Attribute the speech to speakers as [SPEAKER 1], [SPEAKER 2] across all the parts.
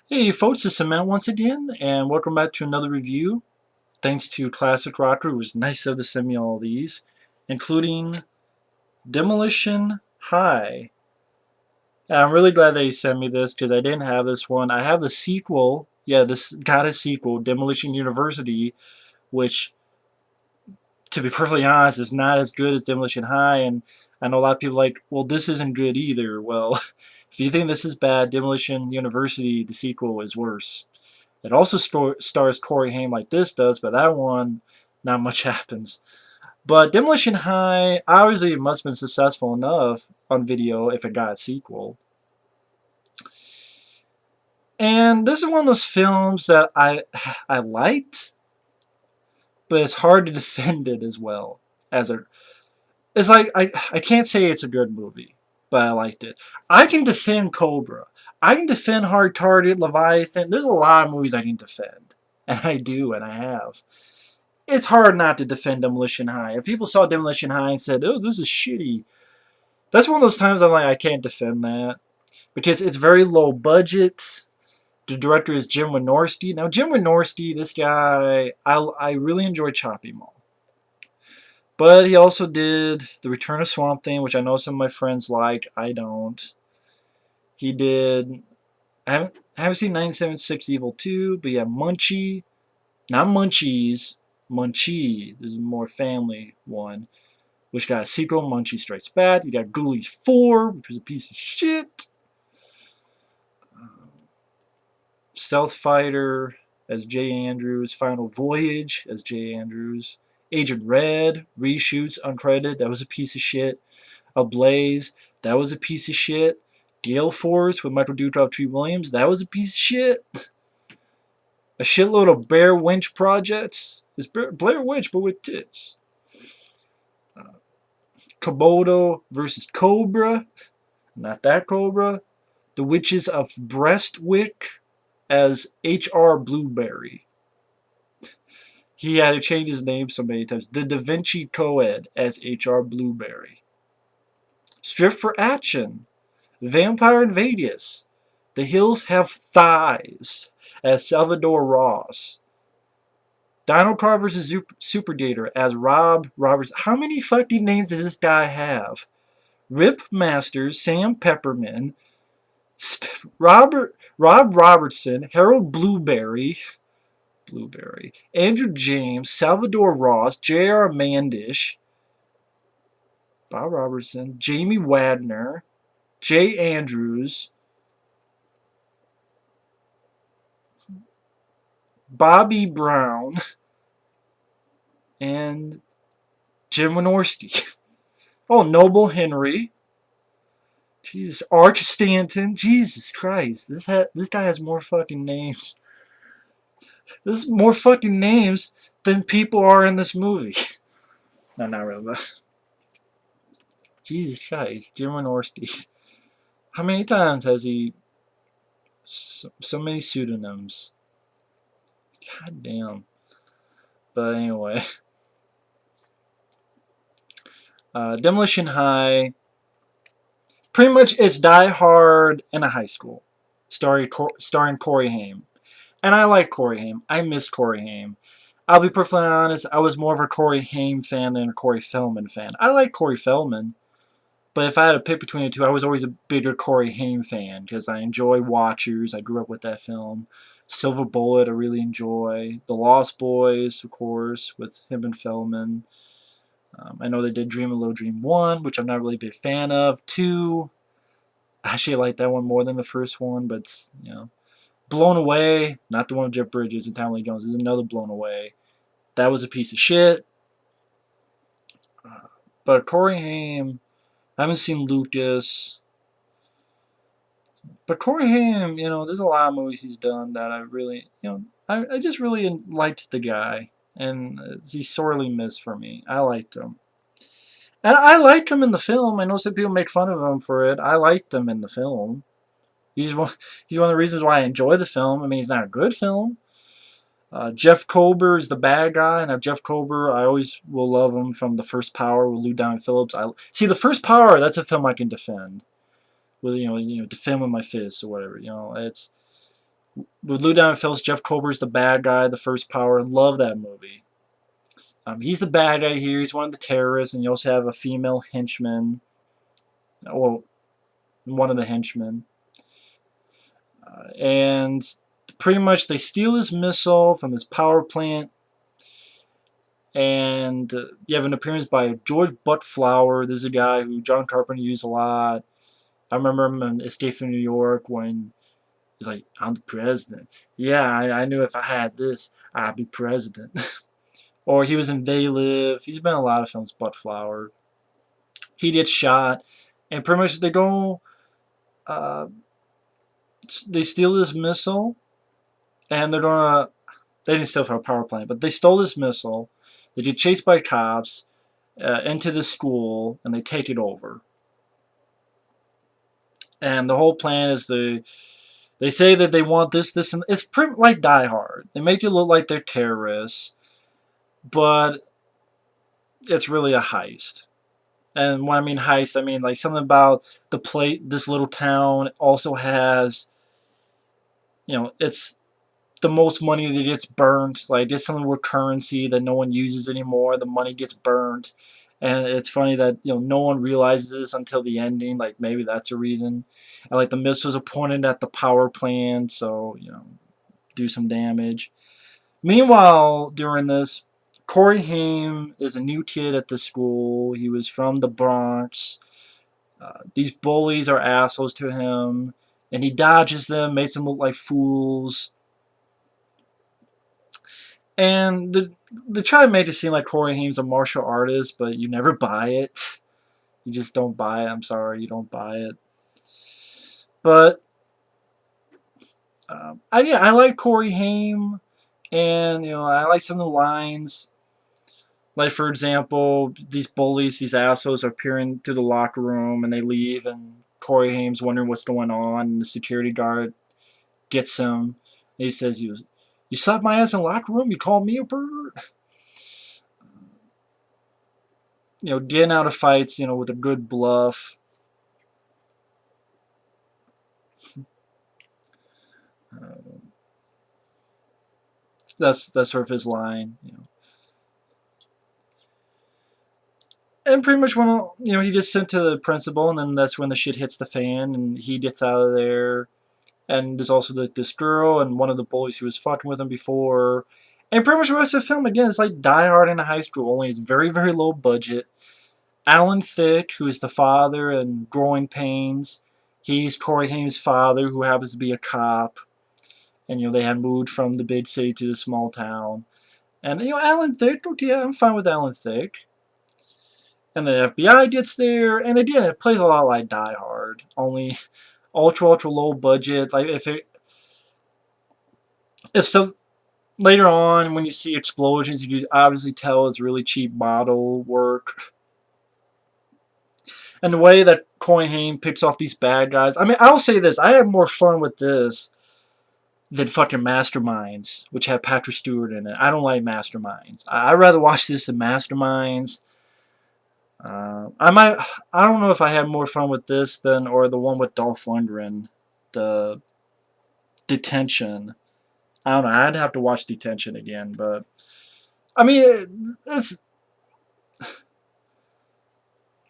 [SPEAKER 1] Hey folks, it's Cement once again, and welcome back to another review. Thanks to Classic Rocker, it was nice of to send me all these, including Demolition High. And I'm really glad that he sent me this because I didn't have this one. I have the sequel. Yeah, this got a sequel, Demolition University, which, to be perfectly honest, is not as good as Demolition High. And I know a lot of people are like, well, this isn't good either. Well, if you think this is bad, Demolition University, the sequel, is worse. It also stars Corey Haim like this does, but that one, not much happens. But Demolition High, obviously it must have been successful enough on video if it got a sequel. And this is one of those films that I liked, but it's hard to defend it as well. It's like, I can't say it's a good movie, but I liked it. I can defend Cobra. I can defend Hard Target, Leviathan. There's a lot of movies I can defend. And I do, and I have. It's hard not to defend Demolition High. If people saw Demolition High and said, oh, this is shitty, that's one of those times I'm like, I can't defend that. Because it's very low budget. The director is Jim Wynorski. Now, Jim Wynorski, this guy, I really enjoy Choppy Mall. But he also did The Return of Swamp Thing, which I know some of my friends like. I don't. He did... I haven't seen 1976 Evil 2, but yeah, Munchie. Not Munchies. Munchie. This is a more family one. Which got a sequel, Munchie Strikes Back. You got Ghoulies 4, which was a piece of shit. Stealth Fighter as Jay Andrews. Final Voyage as Jay Andrews. Agent Red, reshoots, uncredited. That was a piece of shit. Ablaze. That was a piece of shit. Gale Force with Michael Dudikoff, Tree Williams. That was a piece of shit. A shitload of Blair Witch projects. It's Blair Witch, but with tits. Komodo versus Cobra. Not that Cobra. The Witches of Brestwick as H.R. Blueberry. He had to change his name so many times. The Da Vinci Coed as H.R. Blueberry. Stripped for Action. Vampire in Vegas. The Hills Have Thighs as Salvador Ross. Dino Car vs. Super Dater as Rob Roberts. How many fucking names does this guy have? Rip Masters, Sam Pepperman, Rob Robertson, Harold Blueberry, Andrew James, Salvador Ross, J.R. Mandish, Bob Robertson, Jamie Wadner, Jay Andrews, Bobby Brown, and Jim Wynorski. Oh, Noble Henry. Jesus, Arch Stanton. Jesus Christ, this guy has more fucking names. This is more fucking names than people are in this movie. No, not really. But Jesus Christ, Jim Wynorski. How many times has he? So many pseudonyms. God damn. But anyway, Demolition High. Pretty much it's Die Hard in a high school, starring Corey Haim. And I like Corey Haim. I miss Corey Haim. I'll be perfectly honest, I was more of a Corey Haim fan than a Corey Feldman fan. I like Corey Feldman, but if I had to pick between the two, I was always a bigger Corey Haim fan because I enjoy Watchers. I grew up with that film. Silver Bullet, I really enjoy. The Lost Boys, of course, with him and Feldman. I know they did Dream a Little Dream 1, which I'm not really a big fan of. 2, actually I like that one more than the first one, but, you know. Blown Away, not the one with Jeff Bridges and Tommy Lee Jones. This is another Blown Away. That was a piece of shit. But Corey Haim, I haven't seen Lucas. But Corey Haim, you know, there's a lot of movies he's done that I really, you know, I just really liked the guy. And he's sorely missed for me. I liked him. And I liked him in the film. I know some people make fun of him for it. I liked him in the film. He's one of the reasons why I enjoy the film. I mean, he's not a good film. Jeff Kober is the bad guy, and Jeff Kober, I always will love him from The First Power with Lou Diamond Phillips. See, The First Power, that's a film I can defend. With defend with my fists or whatever. You know, it's With Lou Diamond Phillips, Jeff Kober's the bad guy, the first power. Love that movie. He's the bad guy here. He's one of the terrorists, and you also have a female henchman. Well, one of the henchmen. And pretty much they steal his missile from his power plant. And you have an appearance by George Buttflower. This is a guy who John Carpenter used a lot. I remember him in Escape from New York when he's like, I'm the president. Yeah, I knew if I had this, I'd be president. Or he was in They Live. He's been in a lot of films, Buttflower. He gets shot. And pretty much they go, they steal this missile. And they're gonna, they didn't steal from a power plant, but they stole this missile. They get chased by cops into the school, and they take it over. And the whole plan is they say that they want this, and it's pretty like Die Hard. They make you look like they're terrorists, but it's really a heist. And when I mean heist, I mean like something about the plate. This little town also has, it's the most money that gets burnt. Like it's something with currency that no one uses anymore. The money gets burnt, and it's funny that no one realizes this until the ending. Like maybe that's a reason. And like the missiles are pointed at the power plant, so do some damage. Meanwhile, during this, Corey Haim is a new kid at the school. He was from the Bronx. These bullies are assholes to him, and he dodges them, makes them look like fools. And they try to make it seem like Corey Haim's a martial artist, but you never buy it. You just don't buy it. I'm sorry, you don't buy it. But I like Corey Haim, and I like some of the lines. Like for example, these bullies, these assholes are peering through the locker room, and they leave, and Corey Haim's wondering what's going on, and the security guard gets him. And he says, "You slapped my ass in the locker room? You called me a bird?" Getting out of fights, with a good bluff. That's sort of his line. And pretty much when he gets sent to the principal, and then that's when the shit hits the fan, and he gets out of there. And there's also this girl and one of the bullies who was fucking with him before. And pretty much the rest of the film, again, it's like Die Hard in a high school, only it's very, very low budget. Alan Thicke, who is the father in Growing Pains, he's Corey Haim's father, who happens to be a cop. And, they had moved from the big city to the small town. And, Alan Thicke, okay, I'm fine with Alan Thicke. And the FBI gets there, and again, it plays a lot like Die Hard, only ultra, ultra low budget. Like, later on, when you see explosions, you obviously tell it's really cheap model work. And the way that Corey Haim picks off these bad guys. I mean, I'll say this. I had more fun with this than fucking Masterminds, which had Patrick Stewart in it. I don't like Masterminds. I'd rather watch this than Masterminds. I don't know if I had more fun with this or the one with Dolph Lundgren. The Detention. I don't know. I'd have to watch Detention again, but I mean, it's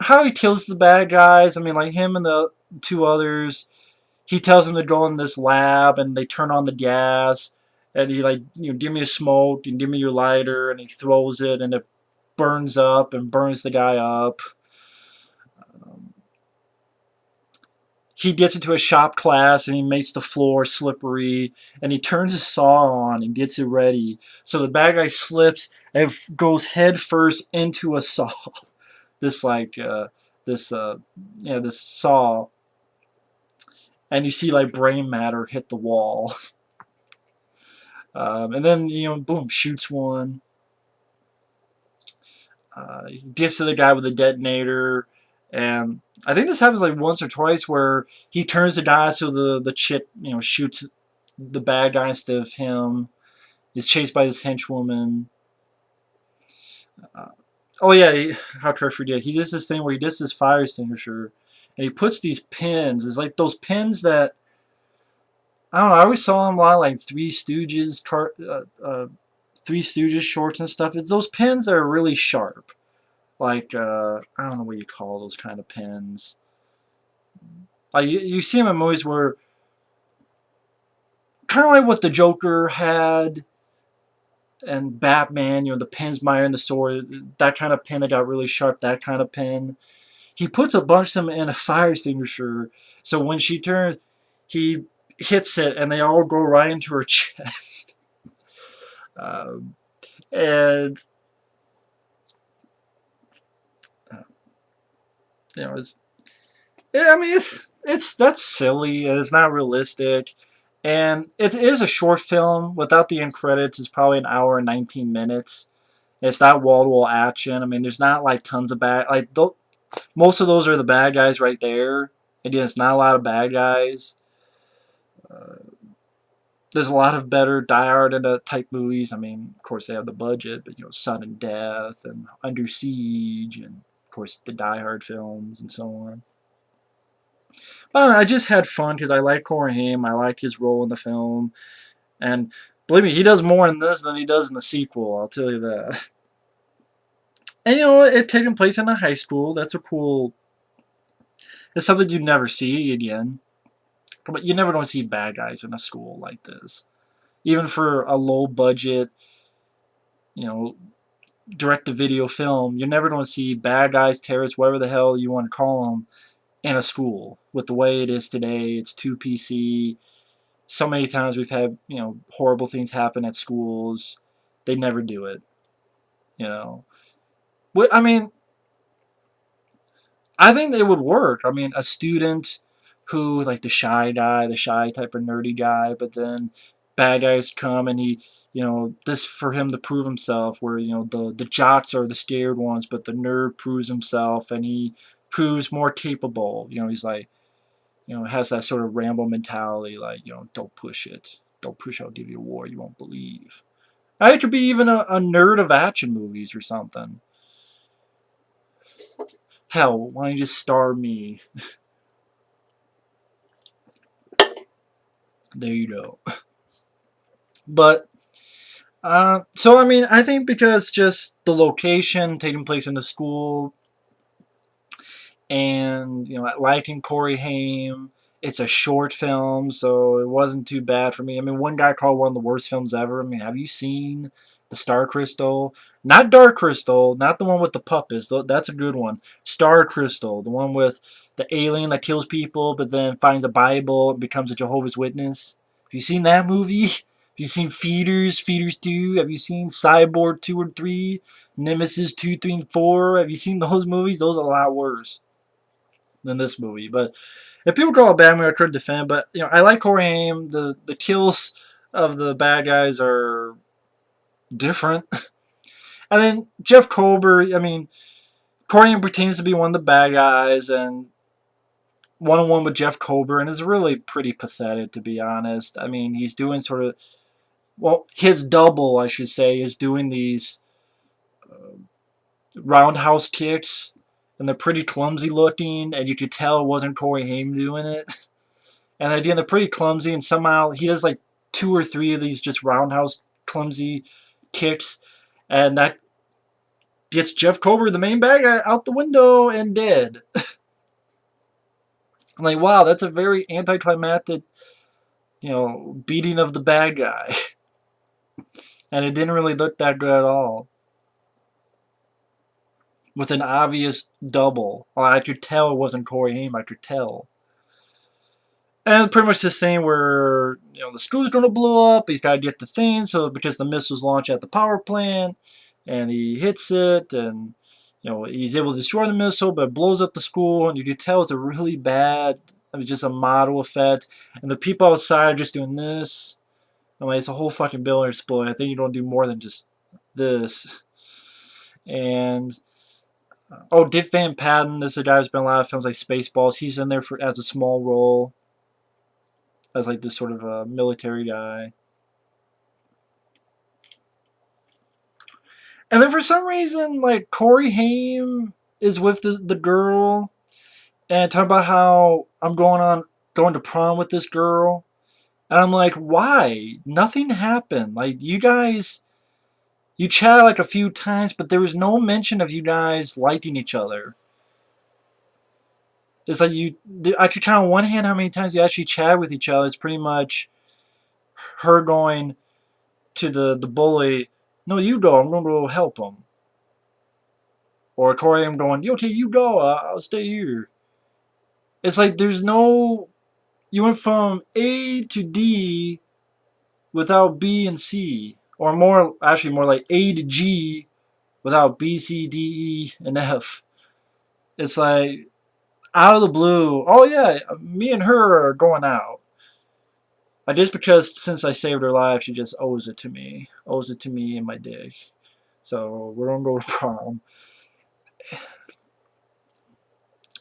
[SPEAKER 1] how he kills the bad guys. I mean, like him and the two others, he tells them to go in this lab, and they turn on the gas, and he give me a smoke and give me your lighter, and he throws it, and it burns up and burns the guy up. He gets into a shop class, and he makes the floor slippery, and he turns his saw on and gets it ready. So the bad guy slips and goes head first into a saw. This saw. And you see brain matter hit the wall. And then, boom, shoots one. He gets to the guy with the detonator, and I think this happens once or twice where he turns the guy so the chick shoots the bad guy instead of him. He's chased by this henchwoman. Oh yeah, how could I forget? He does this thing where he does this fire extinguisher, and he puts these pins. It's like those pins that I don't know. I always saw him a lot like Three Stooges shorts and stuff. It's those pins that are really sharp. Like I don't know what you call those kind of pins. Like you see them in movies where kind of like what the Joker had and Batman. You know, the pins Meyer in the sword. That kind of pin that got really sharp. That kind of pin. He puts a bunch of them in a fire extinguisher. So when she turns, he hits it, and they all go right into her chest. Um, and uh, you know, I mean, it's that's silly. It's not realistic, and it is a short film. Without the end credits, it's probably an hour and 19 minutes. It's not wall to wall action. I mean, there's not like tons of most of those are the bad guys right there. Again, it's not a lot of bad guys. Uh, there's a lot of better Die Hard type movies. I mean, of course, they have the budget, but Sudden Death and Under Siege, and of course the Die Hard films and so on. But I just had fun because I like Corey Haim. I like his role in the film, and believe me, he does more in this than he does in the sequel. I'll tell you that. And it taking place in a high school. That's a cool. It's something you'd never see again. But you're never going to see bad guys in a school like this. Even for a low budget, you know, direct to video film, you're never going to see bad guys, terrorists, whatever the hell you want to call them, in a school. With the way it is today, it's too PC. So many times we've had, horrible things happen at schools. They never do it, you know. I mean, I think they would work. I mean, a student who, like the shy guy, the shy type of nerdy guy, but then bad guys come and this for him to prove himself, where, the jocks are the scared ones, but the nerd proves himself and he proves more capable. He's like, has that sort of Rambo mentality, like, don't push it. Don't push, I'll give you a war you won't believe. I could be even a nerd of action movies or something. Hell, why don't you just star me? There you go. But so I mean, I think because just the location taking place in the school, and liking Corey Haim, it's a short film, so it wasn't too bad for me. I mean, one guy called one of the worst films ever. I mean, have you seen the Star Crystal? Not Dark Crystal, not the one with the puppets. That's a good one. Star Crystal, the one with the alien that kills people, but then finds a Bible and becomes a Jehovah's Witness. Have you seen that movie? Have you seen Feeders, Feeders 2? Have you seen Cyborg 2 or 3? Nemesis 2, 3, and 4? Have you seen those movies? Those are a lot worse than this movie. But if people call it a bad movie, I could defend. But I like Corey Haim. The kills of the bad guys are different. And then Jeff Colbert. I mean, Corey Haim pretends to be one of the bad guys, and one-on-one with Jeff Colbert, and is really pretty pathetic, to be honest. I mean, he's doing sort of, well, his double, I should say, is doing these roundhouse kicks, and they're pretty clumsy looking, and you could tell it wasn't Corey Haim doing it. And again, they're pretty clumsy, and somehow he does like 2 or 3 of these just roundhouse clumsy kicks, and that gets Jeff Colbert, the main bad guy, out the window and dead. I'm like, wow, that's a very anticlimactic, beating of the bad guy. And it didn't really look that good at all. With an obvious double. I could tell it wasn't Corey Haim, I could tell. And pretty much this thing where, the school's going to blow up, he's got to get the thing, so because the missiles launch at the power plant, and he hits it, and, he's able to destroy the missile, but it blows up the school, and you can tell it's a really bad, just a model effect, and the people outside are just doing this. I mean, it's a whole fucking building exploding. I think you don't do more than just this. And Dick Van Patten, this is a guy who's been in a lot of films like Spaceballs. He's in there as a small role, as like this sort of a military guy. And then for some reason, like, Corey Haim is with the girl, and talk about how I'm going to prom with this girl, And I'm like, why? Nothing happened. Like, you guys, you chat like a few times, but there was no mention of you guys liking each other. It's like I could count on one hand how many times you actually chat with each other. It's pretty much her going to the bully, no, you go, I'm going to go help him. Or Corey Haim going, okay, you go, I'll stay here. It's like there's no, you went from A to D without B and C. Or more, actually more like A to G without B, C, D, E, and F. It's like, out of the blue, oh yeah, me and her are going out. Just because since I saved her life, she just owes it to me. Owes it to me and my dick. So we're gonna go to prom.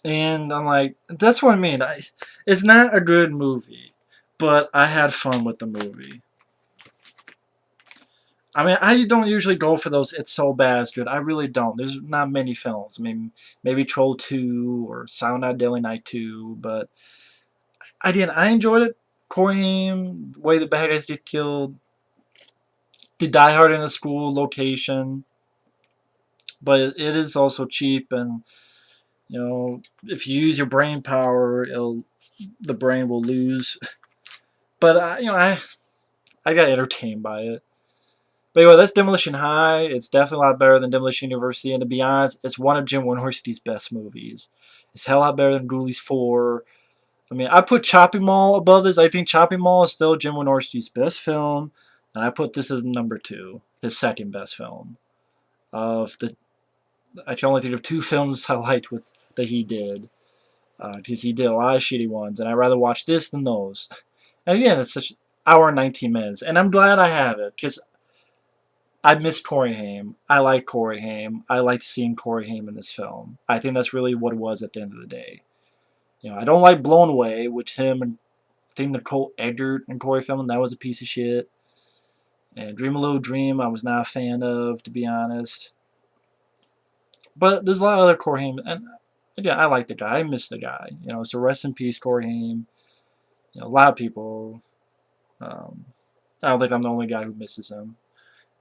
[SPEAKER 1] And I'm like, that's what I mean. It's not a good movie, but I had fun with the movie. I mean, I don't usually go for those "it's so bad it's good." I really don't. There's not many films. I mean, maybe Troll 2 or Silent Night, Deadly Night 2, but I didn't. I enjoyed it. Corey Haim, the way the bad guys get killed, the Die Hard in a school location, but it is also cheap, and if you use your brain power, the brain will lose. But I got entertained by it. But anyway, that's Demolition High. It's definitely a lot better than Demolition University, and to be honest, it's one of Jim Wynorski's best movies. It's a hell lot better than Ghoulies 4. I mean, I put Chopping Mall above this. I think Chopping Mall is still Jim Wynorski's best film, and I put this as number 2, his second best film. Of the, I can only think of 2 films I liked that he did, because he did a lot of shitty ones, and I'd rather watch this than those. And again, it's such hour and 19 minutes, and I'm glad I have it because I miss Corey Haim. I like Corey Haim. I liked seeing Corey Haim in this film. I think that's really what it was at the end of the day. I don't like Blown Away, which him and I think Nicole Eggert and Corey filmed. That was a piece of shit. And Dream a Little Dream, I was not a fan of, to be honest. But there's a lot of other Corey Haim, and again, I like the guy. I miss the guy. So rest in peace, Corey Haim. A lot of people. Um, I don't think I'm the only guy who misses him.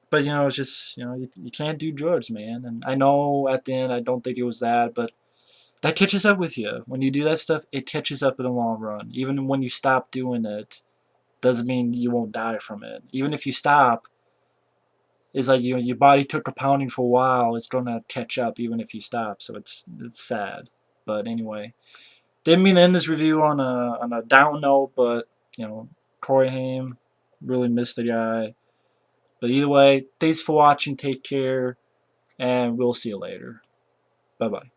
[SPEAKER 1] But it's just you can't do drugs, man. And I know at the end I don't think it was that, but that catches up with you. When you do that stuff, it catches up in the long run. Even when you stop doing it, doesn't mean you won't die from it. Even if you stop, it's like your body took a pounding for a while. It's gonna catch up even if you stop. So it's sad. But anyway, didn't mean to end this review on a down note, but Corey Haim, really missed the guy. But either way, thanks for watching. Take care, and we'll see you later. Bye bye.